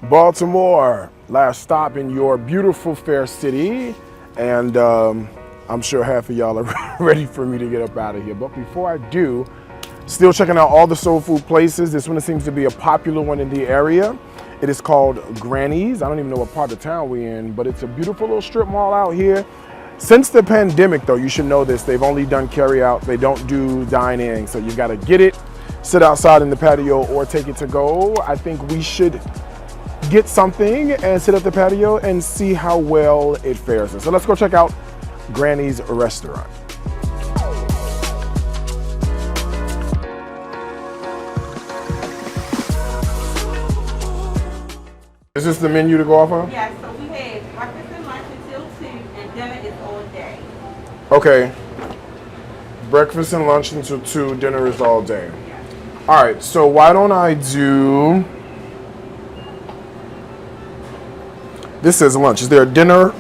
Baltimore, last stop in your beautiful fair city, and I'm sure half of y'all are ready for me to get up out of here. But before I do, still checking out all the soul food places. This one seems to be a popular one in the area. It is called Granny's. I don't even know what part of town we're in, but it's a beautiful little strip mall out here. Since the pandemic, though, you should know this, they've only done carry out. They don't do dine in, so you got to get it, sit outside in the patio, or take it to go. I think we should get something and sit at the patio and see how well it fares us. So let's go check out Granny's restaurant. Is this the menu to go off on? Yes, so we have breakfast and lunch until 2, and dinner is all day. Okay. Breakfast and lunch until 2, dinner is all day. All right, so why don't I do... This says lunch. Is there a dinner?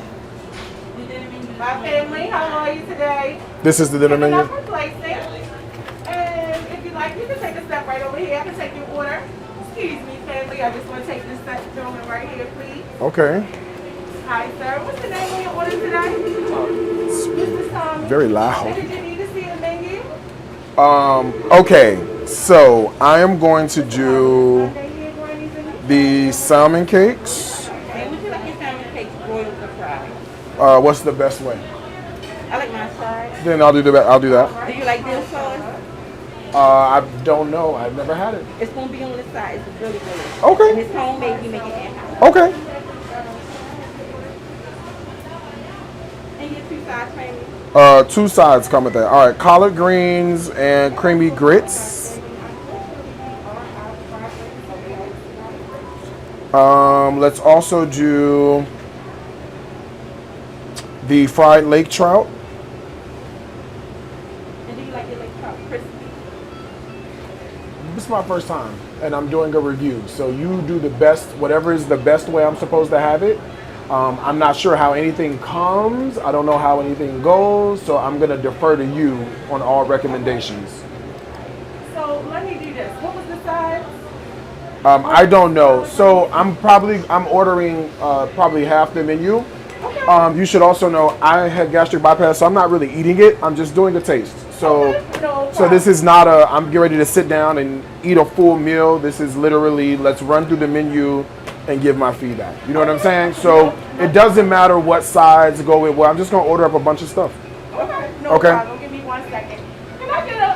The dinner menu. My family, how are you today? This is the dinner menu? And if you like, you can take a step right over here. I can take your order. Excuse me, family. I just want to take this gentleman right here, please. Okay. Hi, sir. What's the name of your order today? Mr. Thomas. Very loud. And did you need to see the menu? Okay. So I am going to do the salmon cakes. What's the best way? I like my fried. Then I'll do that. Do you like dill sauce? I don't know. I've never had it. It's gonna be on the side. It's really good. Okay. And it's homemade. We make it in-house. Okay. And your 2 sides, family. 2 sides come with that. All right, collard greens and creamy grits. Let's also do the fried lake trout. And do you like your lake trout crispy? This is my first time, and I'm doing a review. So you do the best, whatever is the best way I'm supposed to have it. I'm not sure how anything comes. I don't know how anything goes. So I'm gonna defer to you on all recommendations. So let me do this. What was the size? I don't know. So I'm ordering probably half the menu. Okay. You should also know I had gastric bypass, so I'm not really eating it. I'm just doing a taste. So, Okay, no so this is not I'm getting ready to sit down and eat a full meal. This is literally, let's run through the menu and give my feedback. You know what I'm saying? So it doesn't matter what sides go with what. I'm just gonna order up a bunch of stuff. Okay. No Okay. problem. Give me 1 second. Can I get a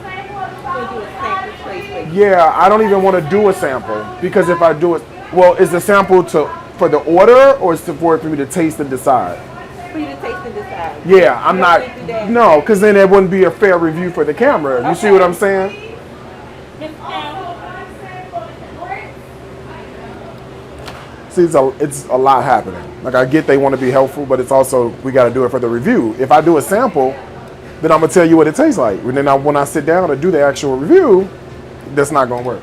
sample of the size? We'll do a sample plate. Yeah, I don't even want to do a sample because if I do it, well, is the sample for the order or is it for me to taste and decide? For you to taste and decide. Yeah, I'm You not. don't need to do that. No, because then it wouldn't be a fair review for the camera. You see what I'm saying? Miss Campbell. See, it's a lot happening. Like I get they want to be helpful, but it's also we got to do it for the review. If I do a sample, then I'm gonna tell you what it tastes like. And then when I sit down to do the actual review, that's not gonna work.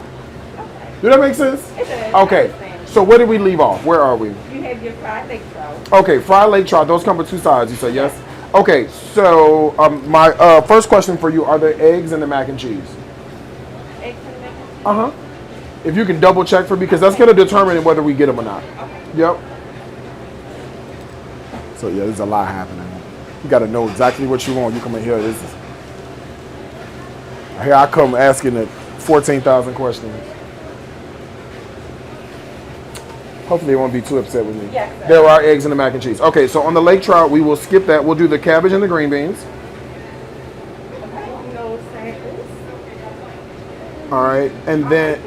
Do that make sense? It does. Okay. So where did we leave off? Where are we? You have your fried lake trout. Okay, fried lake trout. Those come with 2 sides. You say yes? Okay. So my first question for you: are there eggs in the mac and cheese? Eggs and mac and cheese. Uh huh. If you can double check for me, because that's gonna determine whether we get them or not. Okay. Yep. So yeah, there's a lot happening. You got to know exactly what you want. You come in here. Here I come asking the 14,000 questions. Hopefully they won't be too upset with me. Yes, sir. There are eggs in the mac and cheese. Okay, so on the lake trout, we will skip that. We'll do the cabbage and the green beans. Okay. No samples. All right, and then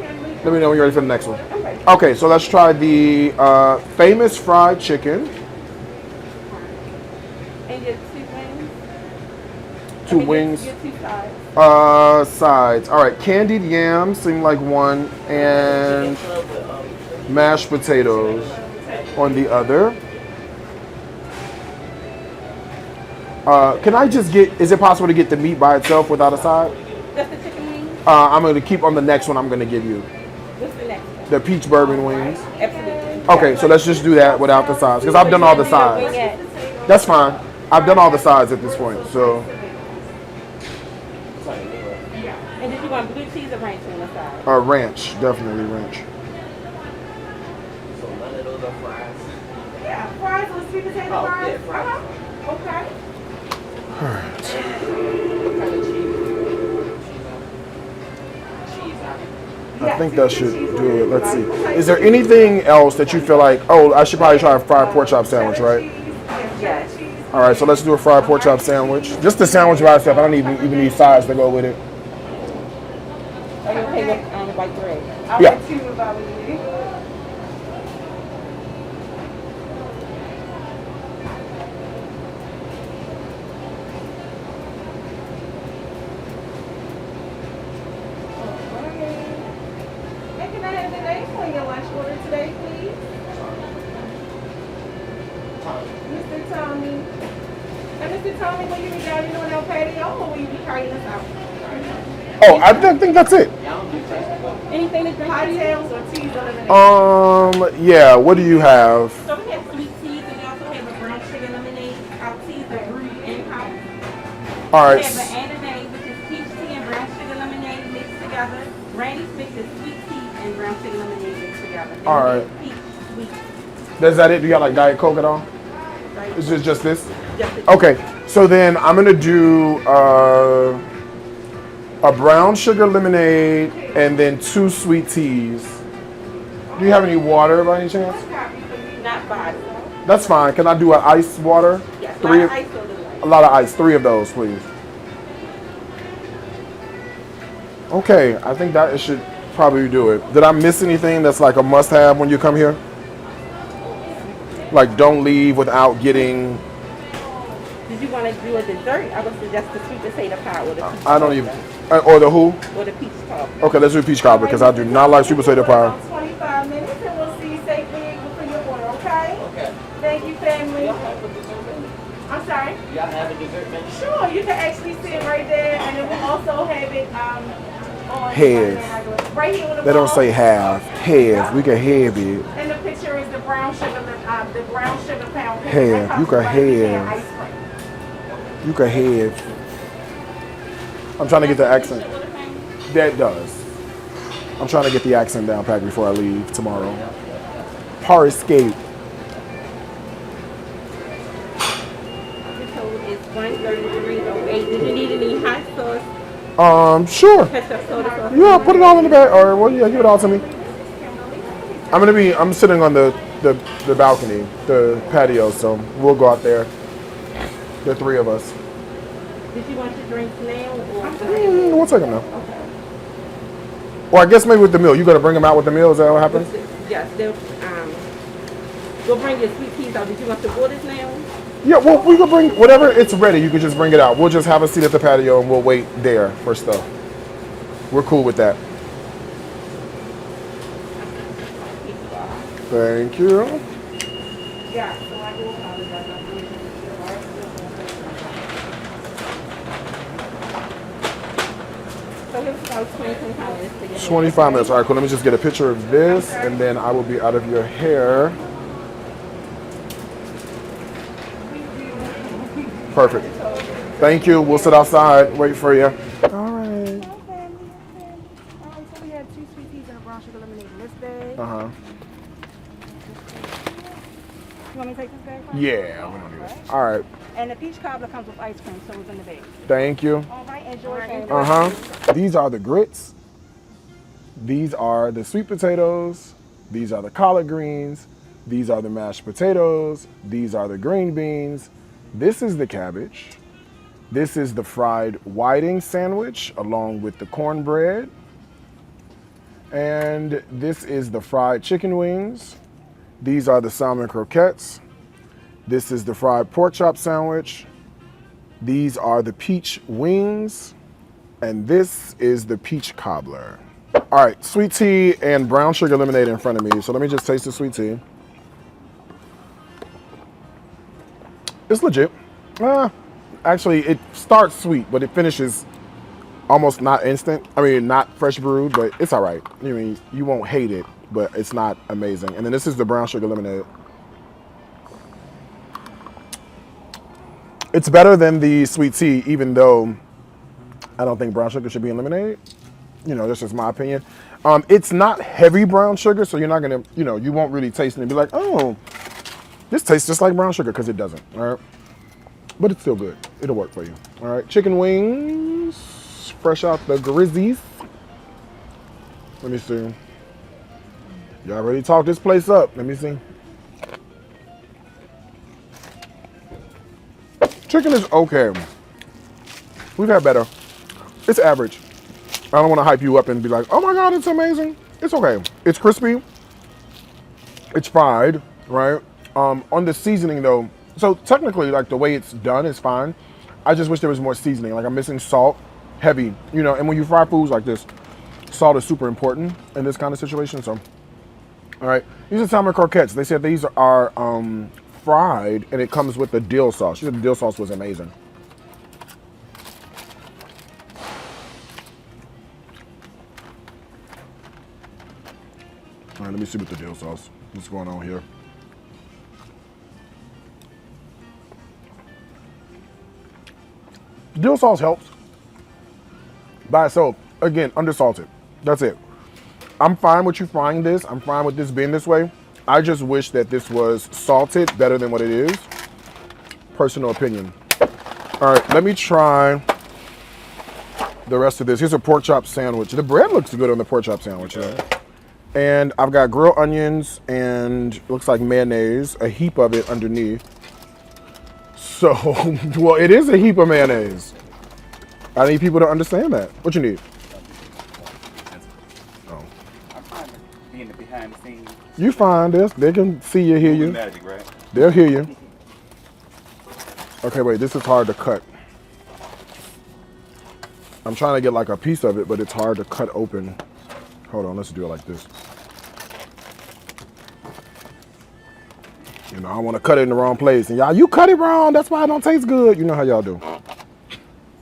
let me know when you're ready for the next one. Okay. Okay, so let's try the famous fried chicken. And your 2 wings. 2 wings. Your 2 sides. Sides. All right, candied yams seem like one, and mashed potatoes on the other. Can I just is it possible to get the meat by itself without a side? Just the chicken wings? I'm going to keep on the next one I'm going to give you. What's the next one? The peach bourbon wings. Absolutely. Okay, so let's just do that without the sides, because I've done all the sides. That's fine. I've done all the sides at this point, so. Yeah. And did you want blue cheese or ranch on the side? Ranch, definitely ranch. So none of those are fries. Yeah, fries with sweet potato Oh, fries. yeah, fries. Okay. All right. What kind of cheese? Cheese on it. I think that should do it. Let's see. Is there anything else that you feel like, oh, I should probably try a fried pork chop sandwich, right? Yes. All right, so let's do a fried pork chop sandwich. Just the sandwich by itself. I don't even need sides to go with it. Are you okay with white bread? Yeah. And can I have the name for your lunch order today, please? Mr. Tommy. And Mr. Tommy, will you be dining on our patio or will you be carrying us out? Oh, I think that's it. Anything to drink? Cocktails or teas or lemonade? Yeah. What do you have? So we have sweet teas and we also have a brown sugar lemonade. Our teas are brewed in-house. All We right. have an anime, which is peach tea and brown sugar lemonade mixed together. Randy's mix is sweet tea and brown sugar lemonade mixed together. And All we right. have peach sweet. Is that it? Do you got like Diet Coke at all? Right? Is it just this? Just the Okay. So then I'm gonna do a brown sugar lemonade and then 2 sweet teas. Do you have any water by any chance? not body. That's fine. Can I do an ice water? Yes, Three. not ice or the A lot of ice. 3 of those, please. Okay, I think that should probably do it. Did I miss anything that's like a must-have when you come here? Like, don't leave without getting. Did you want to do a dessert? I would suggest the sweet potato pie or the peach I don't even. cobbler. Or the who? Or the peach cobbler. Okay, let's do peach cobbler because I do not like sweet potato pie. 25 minutes and we'll see you safely for your order, okay? Okay. Thank you, family. Y'all have a dessert menu? I'm sorry? Y'all have a dessert menu? Sure, you can actually see it right there, and then we'll also have it on Have. right here on the They don't wall. say have. Have. We can have it. And the picture is the brown sugar pound cake. Have. That You comes can with ice have. cream. You can have. I'm trying to get the accent. That does. I'm trying to get the accent down packed before I leave tomorrow. Par escape. The code is 13308. Did you need any hot sauce? Sure. Ketchup, soda sauce? Yeah, put it all in the bag, or well, yeah, give it all to me. I'm sitting on the balcony, the patio, so we'll go out there. The 3 of us. Did you want your drinks now or? We'll take them now. Or I guess maybe with the meal. You gonna bring them out with the meal? Is that what happens? Yes, they'll we'll bring your sweet teas out. Did you want the waters now? Yeah, well, we can bring whatever it's ready. You can just bring it out. We'll just have a seat at the patio and we'll wait there for stuff. We're cool with that. Thank you. Yeah, so I do apologize. So it was about 25 minutes to get 25 minutes. All right, cool. Let me just get a picture of this, and then I will be out of your hair. Perfect. Thank you. We'll sit outside, wait for you. All right. Alright, so we had 2 sweet teas and a brown sugar lemonade in this bag. Uh-huh. You want me to take this bag from Yeah, we don't need it. All right. And the peach cobbler comes with ice cream, so it's in the bag. Thank you. Alright, enjoy. Uh-huh. These are the grits. These are the sweet potatoes. These are the collard greens. These are the mashed potatoes. These are the green beans. This is the cabbage. This is the fried whiting sandwich along with the cornbread. And this is the fried chicken wings. These are the salmon croquettes. This is the fried pork chop sandwich. These are the peach wings. And this is the peach cobbler. All right, sweet tea and brown sugar lemonade in front of me. So let me just taste the sweet tea. It's legit. Actually, it starts sweet, but it finishes almost not instant. I mean, not fresh brewed, but it's all right. I mean, you won't hate it, but it's not amazing. And then this is the brown sugar lemonade. It's better than the sweet tea, even though I don't think brown sugar should be in lemonade. You know, that's just my opinion. It's not heavy brown sugar, so you're not gonna, you know, you won't really taste it and be like, oh, this tastes just like brown sugar, because it doesn't, all right? But it's still good. It'll work for you, all right? Chicken wings, fresh out the grizzies. Let me see. Y'all already talked this place up. Let me see. Chicken is okay. We've had better. It's average. I don't want to hype you up and be like, oh my God, it's amazing. It's okay. It's crispy. It's fried, right? On the seasoning though, so technically like the way it's done is fine. I just wish there was more seasoning. Like I'm missing salt, heavy, you know, and when you fry foods like this, salt is super important in this kind of situation, so. All right, these are salmon croquettes. They said these are fried and it comes with the dill sauce. The dill sauce was amazing. All right, let me see what the dill sauce. What's going on here? Dill sauce helps by itself. Again, undersalted. That's it. I'm fine with you frying this. I'm fine with this being this way. I just wish that this was salted better than what it is. Personal opinion. All right, let me try the rest of this. Here's a pork chop sandwich. The bread looks good on the pork chop sandwich. Yeah. And I've got grilled onions and looks like mayonnaise, a heap of it underneath. So, well, it is a heap of mayonnaise. I need people to understand that. What you need? Oh. I'm fine with being the behind the scenes. You find this. They can see you, hear you. Magic, right? They'll hear you. Okay, wait, this is hard to cut. I'm trying to get like a piece of it, but it's hard to cut open. Hold on, let's do it like this. You know, I want to cut it in the wrong place. And y'all, you cut it wrong. That's why it don't taste good. You know how y'all do.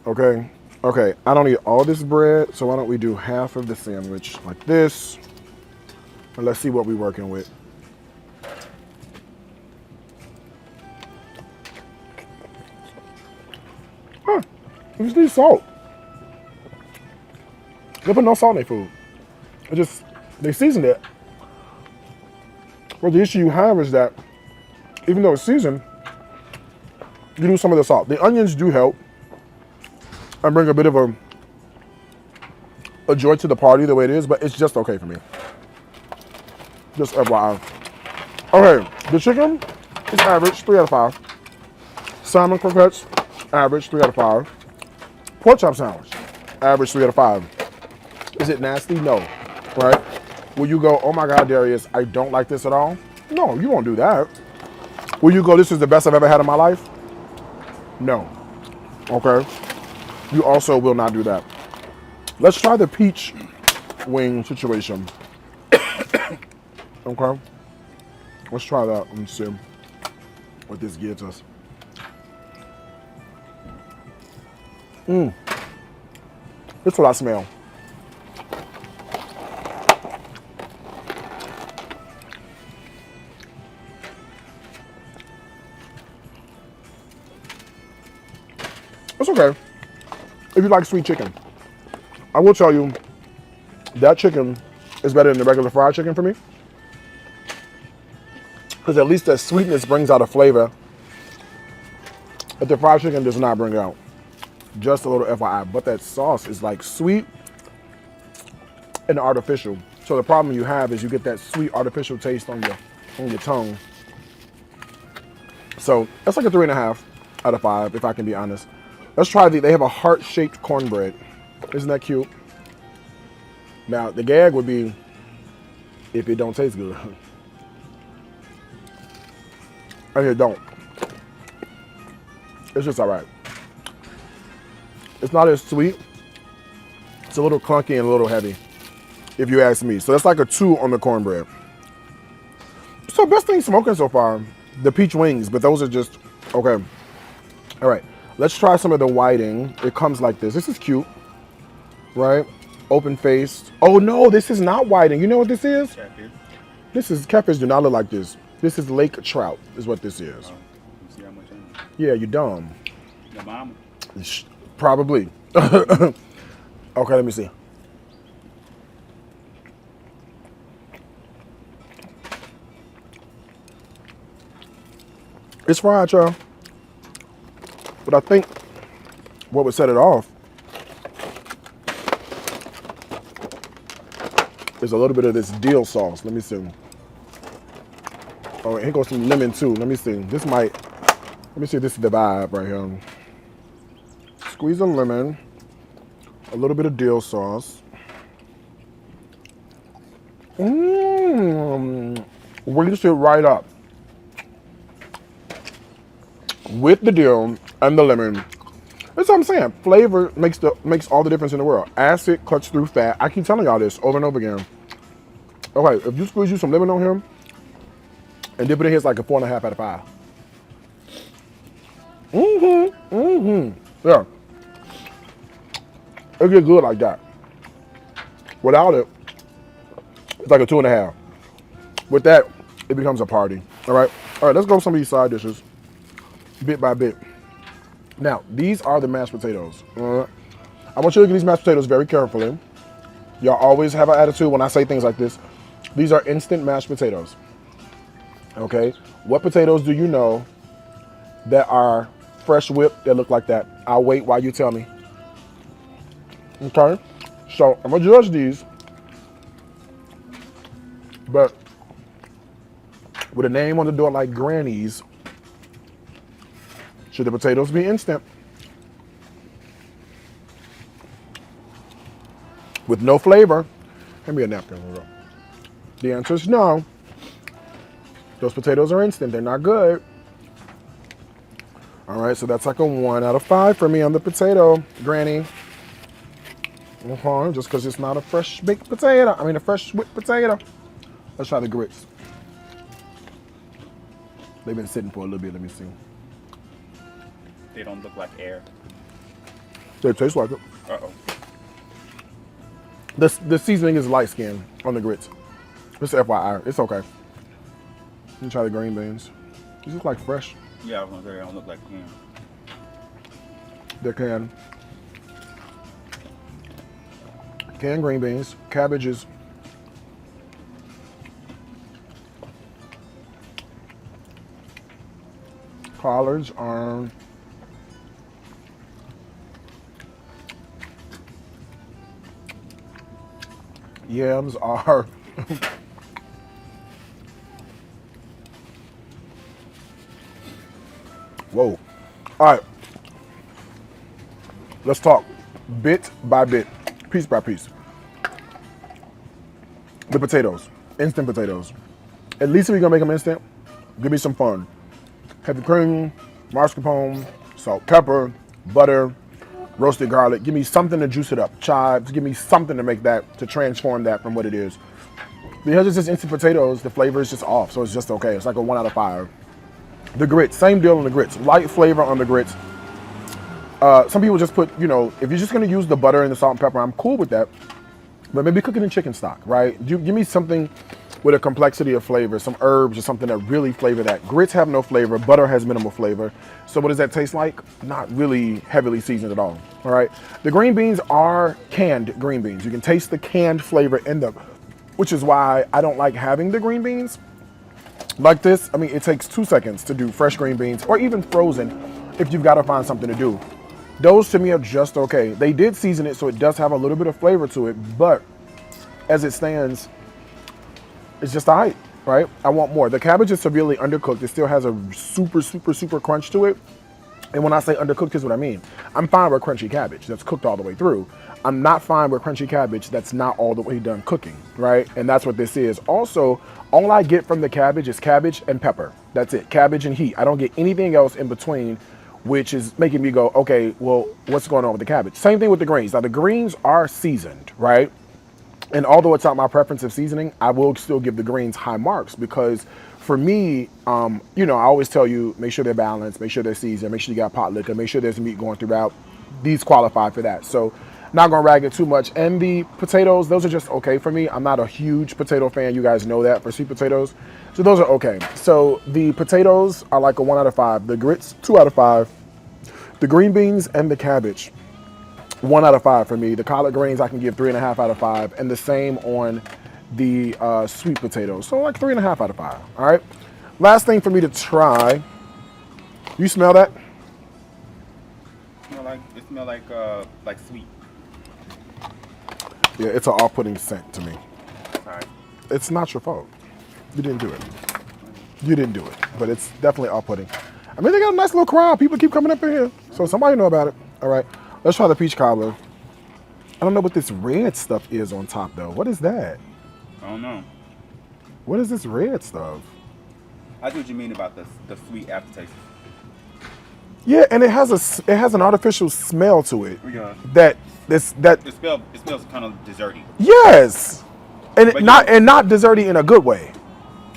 Okay. Okay, I don't need all this bread, so why don't we do half of the sandwich like this. And let's see what we're working with. Huh, you just need salt. They put no salt in their food. It just, they seasoned it. Well, the issue you have is that even though it's seasoned, you lose some of the salt. The onions do help and bring a bit of a joy to the party the way it is, but it's just okay for me. Just FYI. Okay, the chicken is average, 3 out of 5. Salmon croquettes, average, 3 out of 5. Pork chop sandwich, average, 3 out of 5. Is it nasty? No, right? Will you go, oh my God, Darius, I don't like this at all? No, you won't do that. Will you go, this is the best I've ever had in my life? No. Okay. You also will not do that. Let's try the peach wing situation. Okay. Let's try that and see what this gives us. That's what I smell. It's okay if you like sweet chicken. I will tell you that chicken is better than the regular fried chicken for me, because at least that sweetness brings out a flavor that the fried chicken does not bring out. Just a little FYI. But that sauce is like sweet and artificial. So the problem you have is you get that sweet artificial taste on your tongue. So that's like a 3.5 out of 5, if I can be honest. Let's try they have a heart-shaped cornbread. Isn't that cute? Now, the gag would be if it don't taste good. And it don't. It's just all right. It's not as sweet. It's a little clunky and a little heavy, if you ask me. So that's like a 2 on the cornbread. So best thing smoking so far, the peach wings, but those are just, okay. All right, let's try some of the whiting. It comes like this. This is cute, right? Open-faced. Oh no, this is not whiting. You know what this is? Catfish. This is, catfish do not look like this. This is lake trout, is what this is. You see how much I know? Yeah, you dumb. Your mama. Probably. Okay, let me see. It's fried, y'all. But I think what would set it off is a little bit of this dill sauce. Let me see. Oh, here goes some lemon too. Let me see. Let me see if this is the vibe right here. Squeeze a lemon, a little bit of dill sauce. Whisk it right up with the dill and the lemon. That's what I'm saying. Flavor makes all the difference in the world. Acid cuts through fat. I keep telling y'all this over and over again. Okay, if you squeeze you some lemon on here and dip it in here, it's like a 4.5 out of 5. Yeah. It gets good like that. Without it, it's like a 2.5. With that, it becomes a party. All right, let's go with some of these side dishes, bit by bit. Now, these are the mashed potatoes. I want you to look at these mashed potatoes very carefully. Y'all always have an attitude when I say things like this. These are instant mashed potatoes. Okay, what potatoes do you know that are fresh whipped that look like that? I'll wait while you tell me. Okay, so I'm gonna judge these, but with a name on the door like Granny's, should the potatoes be instant? With no flavor? Hand me a napkin. The answer is no. Those potatoes are instant. They're not good. All right, so that's like a 1 out of 5 for me on the potato, Granny. Just because it's not a fresh baked potato. I mean, a fresh whipped potato. Let's try the grits. They've been sitting for a little bit. Let me see. They don't look like air. They taste like it. Uh-oh. The seasoning is light skin on the grits. Just FYI, it's okay. Let me try the green beans. These look like fresh. Yeah, I was gonna say they don't look like ham. They're canned green beans, cabbages. Collards are yams are whoa. All right, let's talk bit by bit, piece by piece. The potatoes, instant potatoes. At least if you're gonna make them instant, give me some fun. Heavy cream, mascarpone, salt, pepper, butter, roasted garlic. Give me something to juice it up. Chives. Give me something to make that, to transform that from what it is. Because it's just instant potatoes, the flavor is just off, so it's just okay. It's like a 1 out of 5. The grits, same deal on the grits. Light flavor on the grits. Some people just put, if you're just gonna use the butter and the salt and pepper, I'm cool with that. But maybe cook it in chicken stock, right? Give me something with a complexity of flavor, some herbs or something that really flavor that. Grits have no flavor, butter has minimal flavor. So what does that taste like? Not really heavily seasoned at all right? The green beans are canned green beans. You can taste the canned flavor in them, which is why I don't like having the green beans like this. I mean, it takes 2 seconds to do fresh green beans or even frozen if you've got to find something to do. Those to me are just okay. They did season it, so it does have a little bit of flavor to it, but as it stands, it's just all right, right? I want more. The cabbage is severely undercooked. It still has a super, super, super crunch to it. And when I say undercooked, here's what I mean. I'm fine with crunchy cabbage that's cooked all the way through. I'm not fine with crunchy cabbage that's not all the way done cooking, right? And that's what this is. Also, all I get from the cabbage is cabbage and pepper. That's it, cabbage and heat. I don't get anything else in between, which is making me go, okay, well, what's going on with the cabbage? Same thing with the greens. Now, the greens are seasoned, right? And although it's not my preference of seasoning, I will still give the greens high marks because for me, I always tell you, make sure they're balanced, make sure they're seasoned, make sure you got pot liquor, make sure there's meat going throughout. These qualify for that. So not gonna rag it too much. And the potatoes, those are just okay for me. I'm not a huge potato fan. You guys know that for sweet potatoes. So those are okay. So the potatoes are like a 1 out of 5. The grits, 2 out of 5. The green beans and the cabbage. 1 out of 5 for me. The collard greens I can give 3.5 out of 5, and the same on the sweet potatoes. So like 3.5 out of 5. All right. Last thing for me to try. You smell that? It smell like sweet. Yeah, it's an off-putting scent to me. Sorry. It's not your fault. You didn't do it. You didn't do it, but it's definitely off-putting. I mean, they got a nice little crowd. People keep coming up in here, so somebody know about it. All right, let's try the peach cobbler. I don't know what this red stuff is on top, though. What is that? I don't know. What is this red stuff? I see what you mean about the sweet aftertaste. Yeah, and it has an artificial smell to it. Yeah. That It smells kind of desserty. yes, and But not desserty in a good way.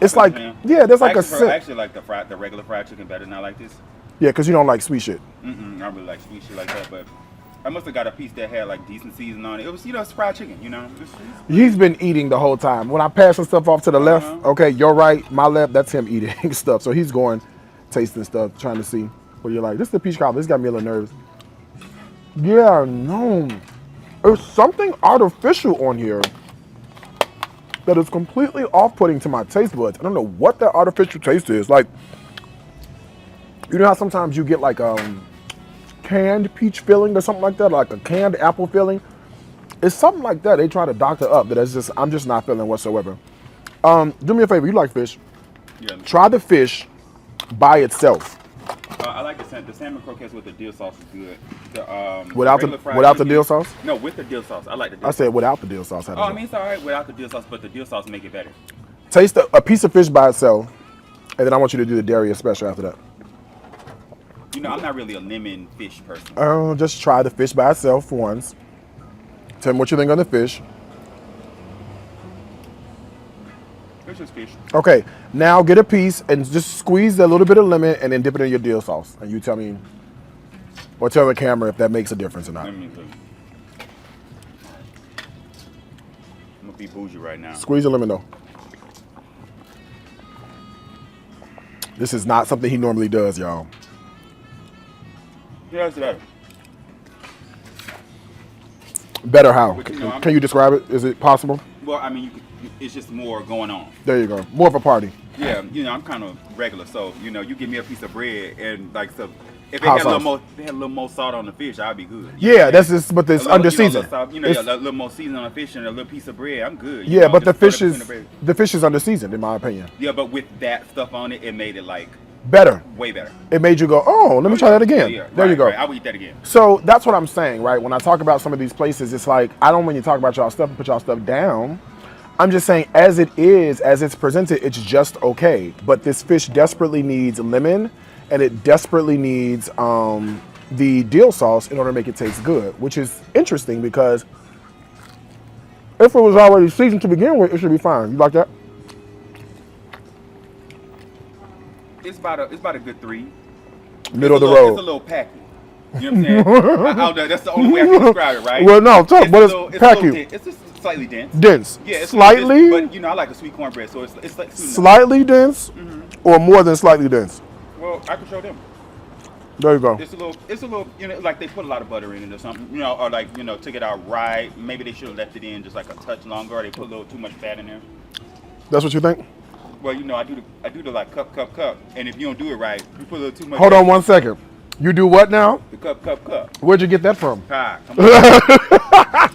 It's like there's like I a actually like the regular fried chicken better than I like this. yeah, because you don't like sweet shit. I don't really like sweet shit like that, but I must have got a piece that had like decent seasoning on it. It was, it's fried chicken, He's been eating the whole time. When I pass some stuff off to the left, okay, you're right, my left, that's him eating stuff. So he's going, tasting stuff, trying to see what you're like. This is the peach cobbler. This got me a little nervous. Yeah, no. There's something artificial on here that is completely off-putting to my taste buds. I don't know what that artificial taste is. Like, you know how sometimes you get like canned peach filling or something like that, like a canned apple filling? It's something like that. They try to doctor up that I'm just not feeling whatsoever. Do me a favor, you like fish? Yeah. Try the fish by itself. I like the salmon croquettes with the dill sauce is good. Without the dill sauce? No, with the dill sauce. I like the dill sauce. I said without the dill sauce. I mean, it's all right without the dill sauce, but the dill sauce make it better. Taste a piece of fish by itself, and then I want you to do the dairy special after that. You know, I'm not really a lemon fish person. Just try the fish by itself for once. Tell me what you think on the fish. It's just fish. Okay, now get a piece and just squeeze a little bit of lemon and then dip it in your dill sauce. And you tell me, or tell the camera if that makes a difference or not. Let me see. I'm gonna be bougie right now. Squeeze the lemon though. This is not something he normally does, y'all. Yeah, it's better. Better how? But, you know, Can you describe it? Is it possible? Well, I mean, it's just more going on. There you go. More of a party. Yeah, you know, I'm kind of regular, so you know, you give me a piece of bread and like so. If it Hot had a sauce. little more salt on the fish, I'd be good. Yeah, that's just, but it's under seasoned. You know, a little more seasoning on the fish and a little piece of bread, I'm good. Yeah, but just the throw fish that between is the bread. under seasoned in my opinion. Yeah, but with that stuff on it, it made it like Better. way better. It made you go, oh, let me try that again. Yeah, There you go. Right. I would eat that again. So that's what I'm saying, right? When I talk about some of these places, it's like, I don't when you talk about y'all stuff and put y'all stuff down. I'm just saying, as it is, as it's presented, it's just okay. But this fish desperately needs lemon, and it desperately needs the dill sauce in order to make it taste good, which is interesting because if it was already seasoned to begin with, it should be fine. You like that? It's about a good 3. Middle of the It's a road. little packy. You know what I'm saying? That's the only way I can describe it, right? Well, no, talk. What is packy? It's just slightly dense. Dense. Yeah, it's slightly. But you know, I like a sweet cornbread, so it's like sweet enough. Slightly dense, or more than slightly dense. Well, I can show them. There you go. It's a little, you know, like they put a lot of butter in it or something, you know, or like, you know, took it out right. Maybe they should have left it in just like a touch longer, or they put a little too much fat in there. That's what you think? Well, you know, I do the like cup, and if you don't do it right, you put a little too much. Hold on 1 second. You do what now? The cup. Where'd you get that from? Ah, come on.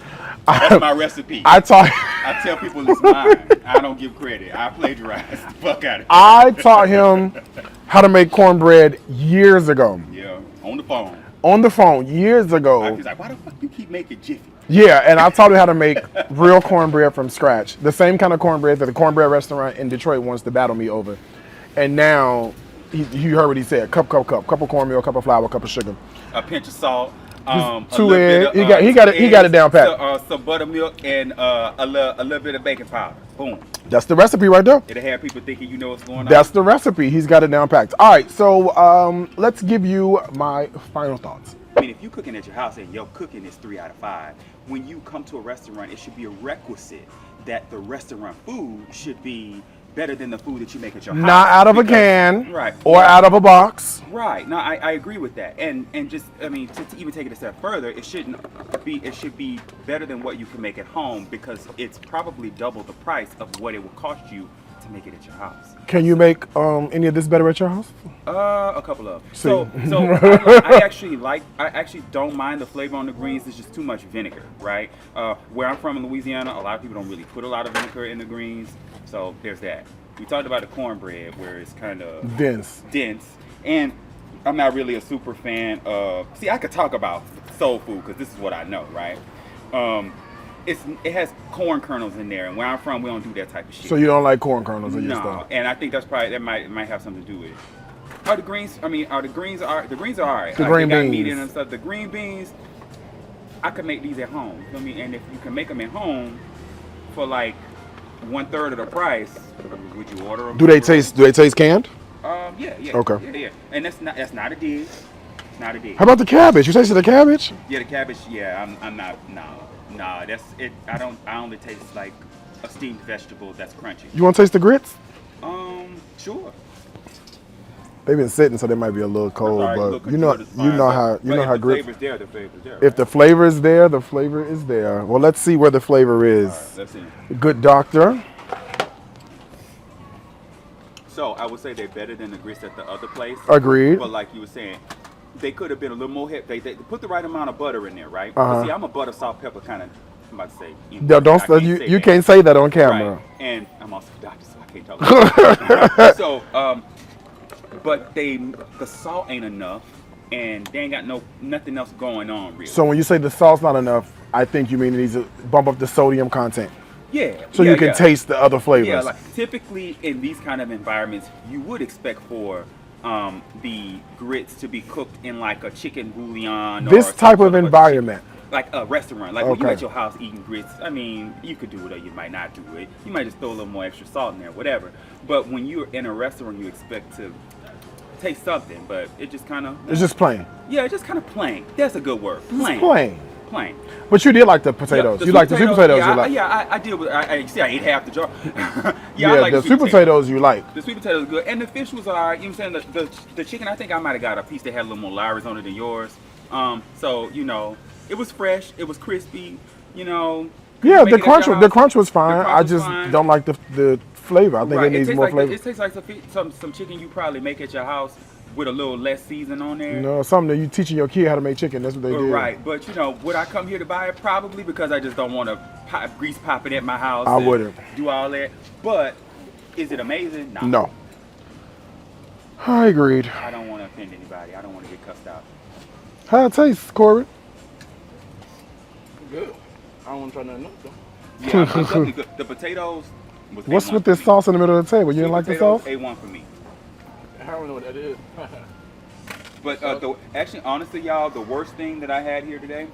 That's my recipe. I taught. I tell people it's mine. I don't give credit. I plagiarize the fuck out of it. I taught him how to make cornbread years ago. Yeah, on the phone. On the phone years ago. He's like, why the fuck you keep making Jiffy? Yeah, and I taught him how to make real cornbread from scratch. The same kind of cornbread that the cornbread restaurant in Detroit wants to battle me over. And now, you heard what he said. Cup of cornmeal, cup of flour, cup of sugar. A pinch of salt. 2 eggs. He got it down pat. Some buttermilk and a little bit of baking powder. Boom. That's the recipe right there. It'll have people thinking you know what's going on. That's the recipe. He's got it down packed. All right, so let's give you my final thoughts. I mean, if you're cooking at your house and your cooking is 3 out of 5, when you come to a restaurant, it should be a requisite that the restaurant food should be better than the food that you make at your house. Not out of a because- can, right? or out of a box. Right. No, I agree with that. And just, I mean, to even take it a step further, it should be better than what you can make at home, because it's probably double the price of what it will cost you to make it at your house. Can you make any of this better at your house? A couple of. See. So I actually don't mind the flavor on the greens. It's just too much vinegar, right? Where I'm from in Louisiana, a lot of people don't really put a lot of vinegar in the greens. So there's that. We talked about the cornbread, where it's kind of Dense. And I'm not really a super fan of. See, I could talk about soul food because this is what I know, right? It has corn kernels in there, and where I'm from, we don't do that type of shit. So you don't like corn kernels in your No, stuff? and I think that might have something to do with it. Are the greens? I mean, the greens are alright. The green they got beans. meat in them and stuff. The green beans, I could make these at home. You know what I mean? And if you can make them at home for like 1/3 of the price, would you order them? Do they taste canned? Yeah. Okay. Yeah. And that's not a dig. It's not a dig. How about the cabbage? You tasted the cabbage? Yeah, the cabbage. Yeah, I'm not. No, that's it. I only taste like a steamed vegetable that's crunchy. You want to taste the grits? Sure. They've been sitting, so they might be a little cold, Sorry, but look, you know it's fine, how but if the grits. flavor's there, the flavor's there. If the flavor is there, the flavor is there. Well, let's see where the flavor is. All right, let's see. Good doctor. So I would say they're better than the grits at the other place. Agreed. But like you were saying, they could have been a little more hip. They put the right amount of butter in there, right? Uh-huh. But see, I'm a butter, salt, pepper kind of. I'm about to say. No, don't. You can't say that on camera. Right. And I'm also a doctor, so I can't talk. About so, but the salt ain't enough, and they ain't got nothing else going on really. So when you say the salt's not enough, I think you mean it needs to bump up the sodium content. Yeah. So you can taste the other flavors. Yeah, like typically in these kind of environments, you would expect for the grits to be cooked in like a chicken bouillon. This or type some of sort environment. like a restaurant. Like when you Okay. at your house eating grits, I mean, you could do it or you might not do it. You might just throw a little more extra salt in there, whatever. But when you're in a restaurant, you expect to taste something, but it just kind of... It's just plain. Yeah, it's just kind of plain. That's a good word. Plain. It's plain. Plain. But you did like the potatoes. Yeah, you like the sweet potatoes. Yeah, you like. I deal with. I see. I ate half the jar. Yeah, I like the sweet potatoes you like. The sweet potatoes good, and the fish was alright. You know what I'm saying? The chicken, I think I might have got a piece that had a little more layers on it than yours. So you know, it was fresh. It was crispy. You know. Yeah, Make the it at crunch. your The house. crunch was fine. The crunch I was just fine. don't like the flavor. I think Right. it needs tastes more like flavor. it tastes like some chicken you probably make at your house with a little less season on there. You know, something that you teaching your kid how to make chicken. That's what they did. Right, but you know, would I come here to buy it? Probably, because I just don't want to grease pop it at my house. I and wouldn't. do all that. But is it amazing? Nah. No. I agreed. I don't want to offend anybody. I don't want to get cussed out. How it tastes, Corbin? Good. I don't want to try nothing else though. Yeah, I'm definitely good. The potatoes. Was What's A1 with for this me. sauce in the middle of the table? You Sweet didn't like the potatoes, sauce? A1 for me. I don't know what that is. But actually, honestly, y'all, the worst thing that I had here today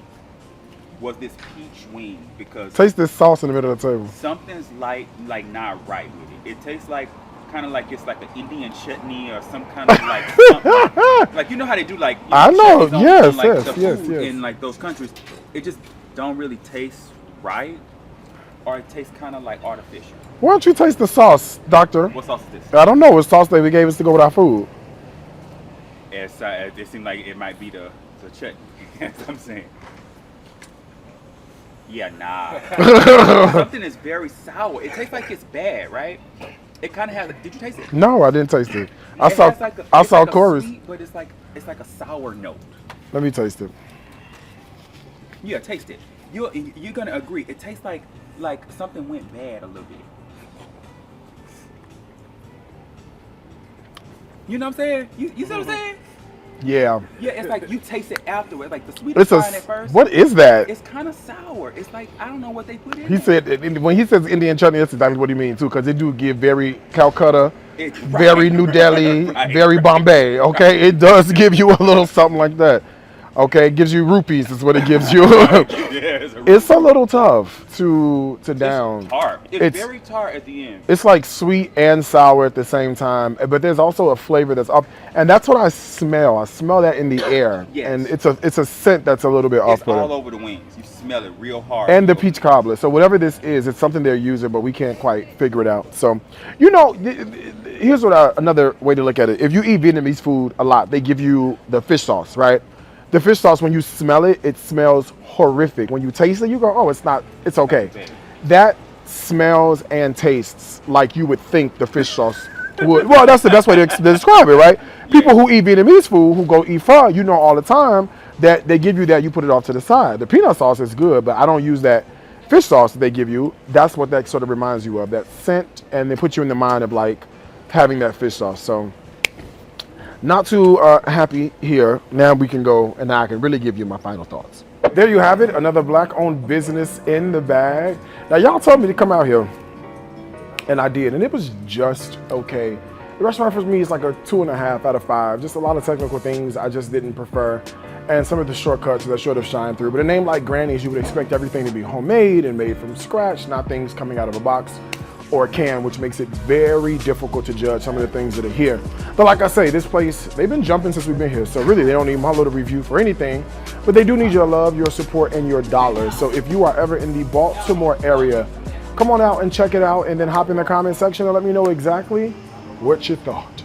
was this peach wing, because Taste this sauce in the middle of the table. something's like not right with it. It tastes like kind of like it's like an Indian chutney or some kind of like something. Like you know how they do like I know, chutneys on- yes, on, like, yes, the yes, food yes. in like those countries. It just don't really taste right, or it tastes kind of like artificial. Why don't you taste the sauce, doctor? What sauce is this? I don't know what sauce they gave us to go with our food. It seemed like it might be the chutney. That's what I'm saying. Yeah, nah. Something is very sour. It tastes like it's bad, right? It kind of has. Did you taste it? No, I didn't taste it. I It saw has like a- I it's saw like a Corey's. sweet, but it's like a sour note. Let me taste it. Yeah, taste it. You're gonna agree. It tastes like something went bad a little bit. You know what I'm saying? You see what I'm saying? Yeah. Yeah, it's like you taste it afterwards. Like the sweet It's is fine at first. what is that? It's kind of sour. It's like I don't know what they put in. He there. said when he says Indian chutney, that's exactly what he means too, because they do give very Calcutta, It's very right. New Delhi, Right, very right. Bombay. Okay, it does give you a little something like that. Okay, it gives you rupees is what it gives you. Yeah, it's a It's a little tough to down. It's tart. It's It's- very tart at the end. It's like sweet and sour at the same time, but there's also a flavor that's up, and that's what I smell. I smell that in the air, Yes. and it's a scent that's a little bit It's off-putting. all over the wings. You smell it real hard. And the peach cobbler. So whatever this is, it's something they're using, but we can't quite figure it out. So, you know, here's another way to look at it. If you eat Vietnamese food a lot, they give you the fish sauce, right? The fish sauce, when you smell it, it smells horrific. When you taste it, you go, oh, it's okay. That smells and tastes like you would think the fish sauce would. Well, that's the best way to describe it, right? People who eat Vietnamese food, who go eat pho, you know all the time that they give you that, you put it off to the side. The peanut sauce is good, but I don't use that fish sauce that they give you. That's what that sort of reminds you of, that scent, and they put you in the mind of like having that fish sauce. So not too happy here. Now we can go, and now I can really give you my final thoughts. There you have it, another black-owned business in the bag. Now y'all told me to come out here, and I did, and it was just okay. The restaurant for me is like a 2.5 out of 5. Just a lot of technical things I just didn't prefer, and some of the shortcuts that should have shined through. But a name like Granny's, you would expect everything to be homemade and made from scratch, not things coming out of a box or a can, which makes it very difficult to judge some of the things that are here. But like I say, this place, they've been jumping since we've been here, so really they don't need my little review for anything, but they do need your love, your support, and your dollars. So if you are ever in the Baltimore area, come on out and check it out, and then hop in the comment section and let me know exactly what you thought.